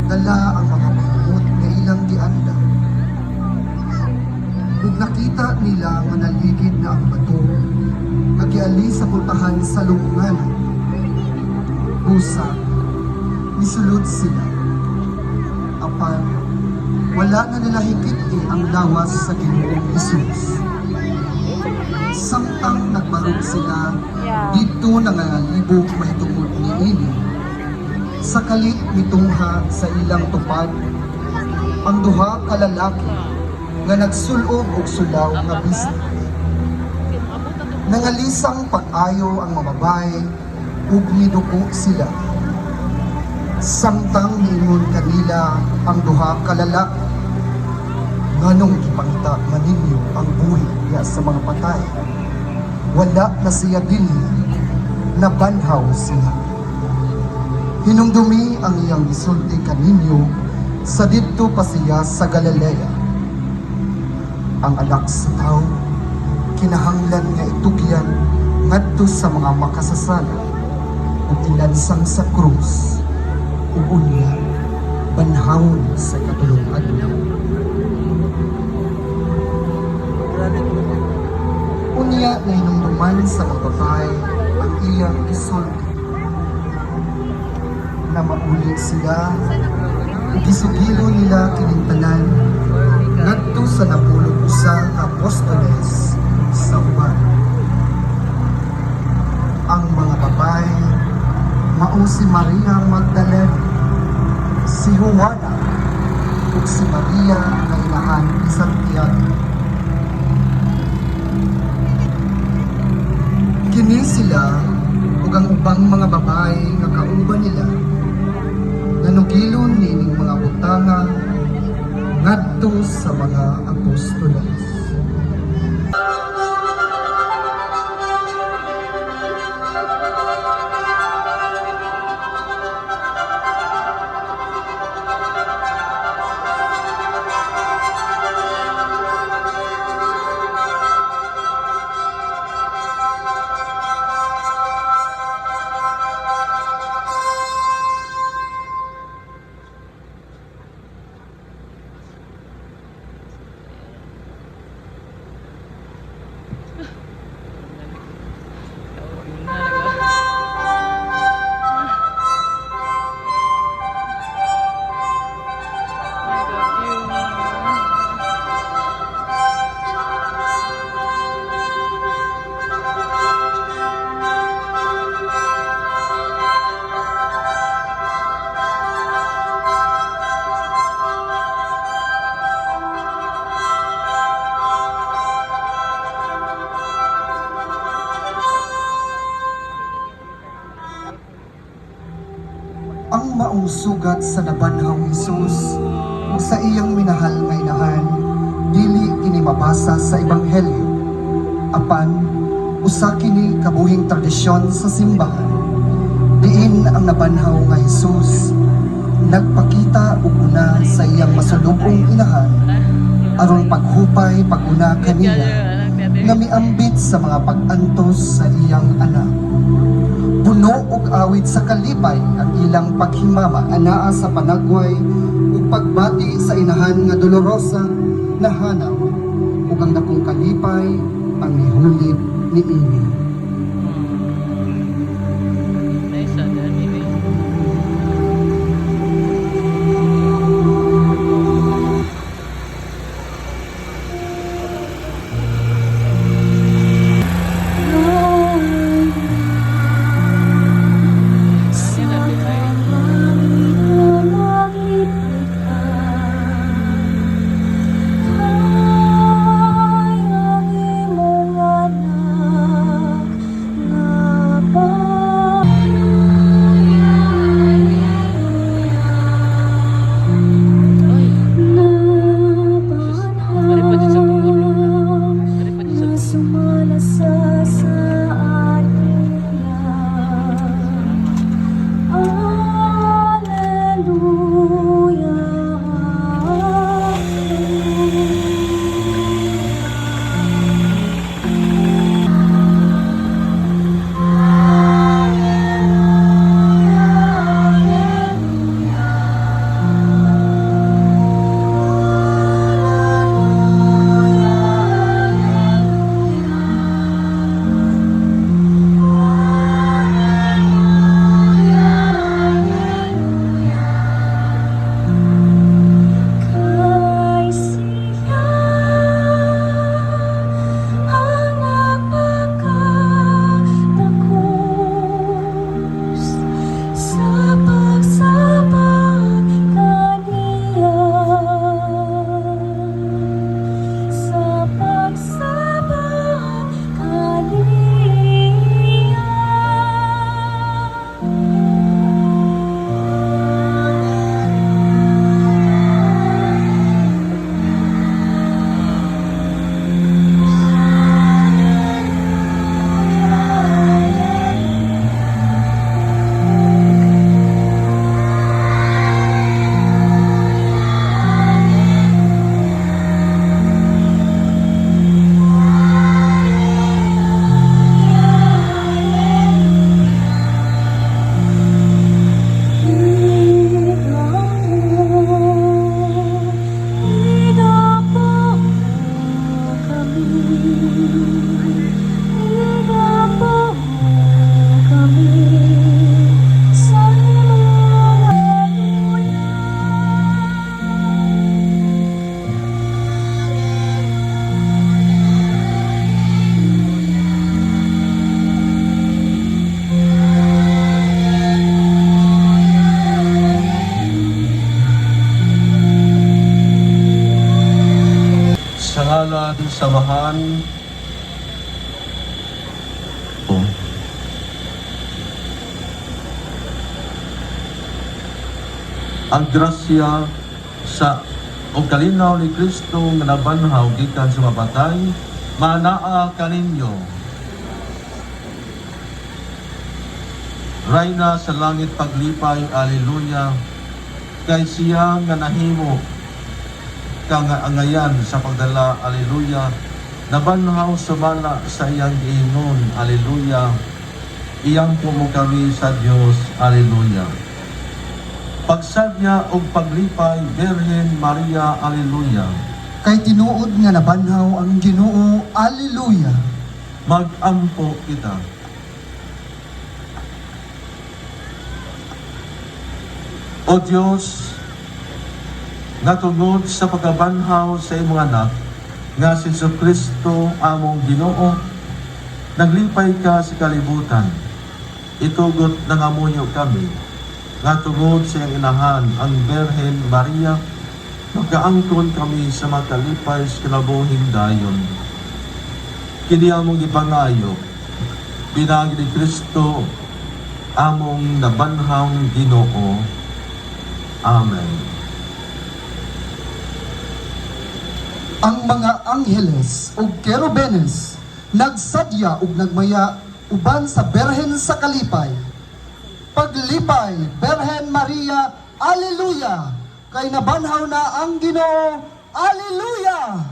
dala ang mga pahimot nga ilang gianda. Ug nakita nila nga naligid na ang bato nga giali sa pultahan sa lubngan. Busa, nisulod sila. Apan, wala na nila higit ang lawas sa Ginoong Hesus. Samtang nagbarog sila, dito nangangalibog may tungod ni Eli. Sa kalit mitungha sa ilang tupad, ang duha ka lalaki nga nagsulog og sulaw nga bisig. Nangalisang pag-ayo ang mamabay ug miduko sila. Samtang niingon kanila ang duha ka lalaki, nganong gipangita man ninyo ang buhi niya sa mga patay. Wala na siya dinhi, nabanhaw siya. Hinumdumi ang iyang gisulti kaninyo sa didto pa siya sa Galilea. Ang anak sa tao, kinahanglan nga itugyan ngadto sa mga makasasala ug ilansang sa krus ug unya banhawon sa katulong adlaw. Unya na hinumduman sa mga babae ang iyang gisulti na maulit sila ug gisugilo nila kining tanan ngadto sa napulog usa ka apostoles sa uban. Ang mga babae mao si Maria Magdalena, si Juana ug si Maria nga inahan ni Santiago. Kini sila ug ang ubang mga babae nga kauban nila nanugilon nining mga butanga ngadto sa mga apostoles. Ang maong sugat sa nabanhawng Hesus ug sa iyang minahal nga inahan dili kini mabasa sa ebanghelyo, apan usa kini kabuhing tradisyon sa simbahan diin ang nabanhaw nga Hesus nagpakita ug una sa iyang masulubong inahan aron paghupay pag-una kanila nga miambit sa mga pag-antos sa iyang anak. Puno ug awit sa kalipay ang ilang paghimama anaa sa panagway ug pagbati sa inahan nga dolorosa nahanaw ug ang dakong kalipay ang nihulib ni Eli. iyan samahan. Ang grasya sa o kalinaw ni Kristo nga nabanhaw gikan sa mabatay, manaa kaninyo. Rayna sa langit paglipay, Alleluia, kay siya nga nahimo kangaangayan sa pagdala, Alleluia, nabanhaw sumala sa iyang giingon, Alleluia, iyang pumo kami sa Dios, Alleluia. Pagsadya o paglipay, Birhen Maria, Alleluia. Kay tinuod nga nabanhaw ang Ginoo, Alleluia. Mag-ampo kita. O Diyos, nga tungod sa pagkabanhaw sa imong anak, nga si Kristo among Ginoo, naglipay ka sa kalibutan. Itugot nangamuyo kami, nga tungod sa iyang inahan, ang Birhen Maria, magkaangkon kami sa makalipay sa kinabuhing dayon. Kini among ipangayo, pinagi ni Kristo, among nabanhang Ginoo. Amen. Ang mga angheles o kerubenes nagsadya ug nagmaya uban sa Birhen sa kalipay. Paglipay, Birhen Maria, Alleluia! Kay nabanhaw na ang Ginoo, Alleluia!